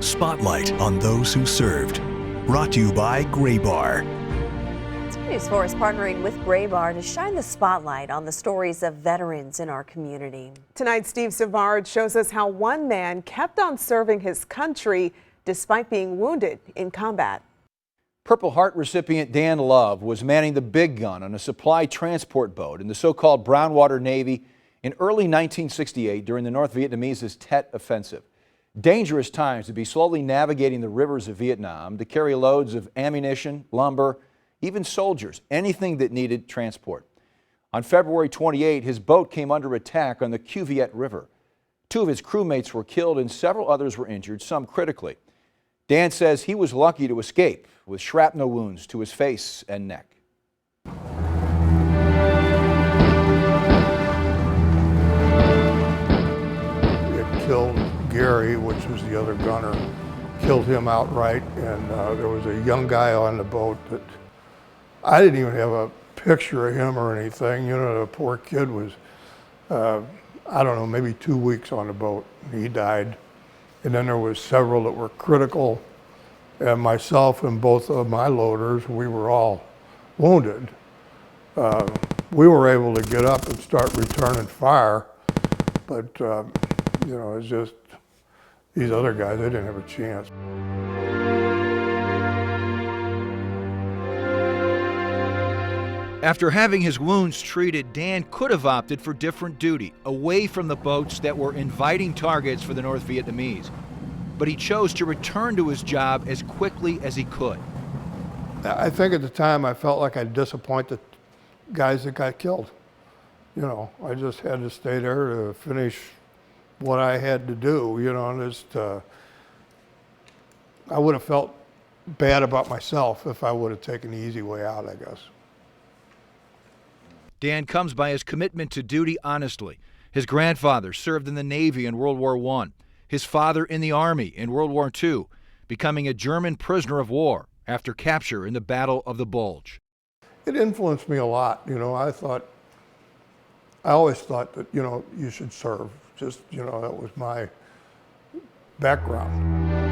Spotlight on those who served. Brought to you by Gray Bar. News 4 is partnering with Gray Bar to shine the spotlight on the stories of veterans in our community. Tonight, Steve Savard shows us how one man kept on serving his country despite being wounded in combat. Purple Heart recipient Dan Love was manning the big gun on a supply transport boat in the so-called Brownwater Navy in early 1968 during the North Vietnamese Tet Offensive. Dangerous times to be slowly navigating the rivers of Vietnam to carry loads of ammunition, lumber, even soldiers, anything that needed transport. On February 28, his boat came under attack on the Cua Viet River. 2 of his crewmates were killed and several others were injured, some critically. Dan says he was lucky to escape with shrapnel wounds to his face and neck. It killed Gary, which was the other gunner, killed him outright, and there was a young guy on the boat that I didn't even have a picture of him or anything. You know, the poor kid was, I don't know, maybe 2 weeks on the boat. He died. And then there was several that were critical. And myself and both of my loaders, we were all wounded. We were able to get up and start returning fire. But, you know, it's just, these other guys, they didn't have a chance. After having his wounds treated, Dan could have opted for different duty, away from the boats that were inviting targets for the North Vietnamese. But he chose to return to his job as quickly as he could. I think at the time I felt like I'd disappoint the guys that got killed. You know, I just had to stay there to finish what I had to do, you know, and just, I would have felt bad about myself if I would have taken the easy way out, I guess. Dan comes by his commitment to duty honestly. His grandfather served in the Navy in World War I, his father in the Army in World War II, becoming a German prisoner of war after capture in the Battle of the Bulge. It influenced me a lot, you know. I always thought that, you know, you should serve. Just, you know, that was my background.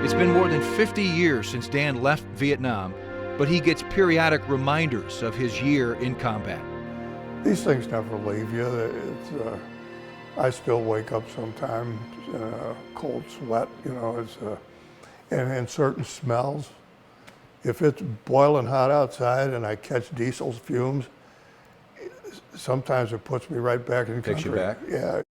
It's been more than 50 years since Dan left Vietnam, but he gets periodic reminders of his year in combat. These things never leave you. I still wake up sometimes in a cold sweat, you know, and certain smells. If it's boiling hot outside and I catch diesel fumes, sometimes it puts me right back in the country. Takes you back? Yeah.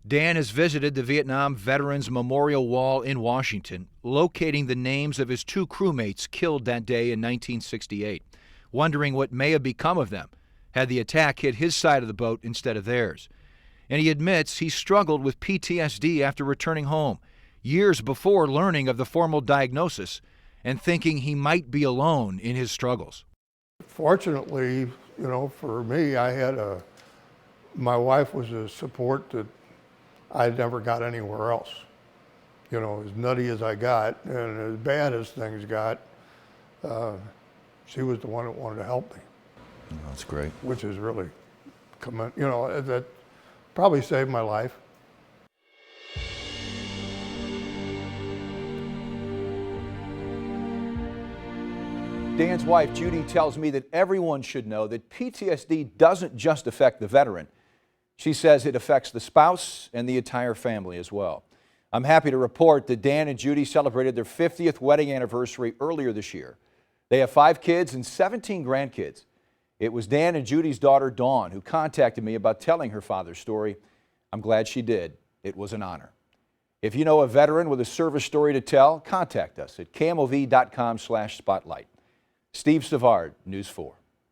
Dan has visited the Vietnam Veterans Memorial Wall in Washington, locating the names of his 2 crewmates killed that day in 1968, wondering what may have become of them had the attack hit his side of the boat instead of theirs. And he admits he struggled with PTSD after returning home, years before learning of the formal diagnosis and thinking he might be alone in his struggles. Fortunately, you know, for me, my wife was a support that I never got anywhere else. You know, as nutty as I got and as bad as things got, she was the one that wanted to help me. That's great. Which is really, you know, that probably saved my life. Dan's wife, Judy, tells me that everyone should know that PTSD doesn't just affect the veteran. She says it affects the spouse and the entire family as well. I'm happy to report that Dan and Judy celebrated their 50th wedding anniversary earlier this year. They have 5 kids and 17 grandkids. It was Dan and Judy's daughter, Dawn, who contacted me about telling her father's story. I'm glad she did. It was an honor. If you know a veteran with a service story to tell, contact us at KMOV.com/spotlight. Steve Savard, News 4.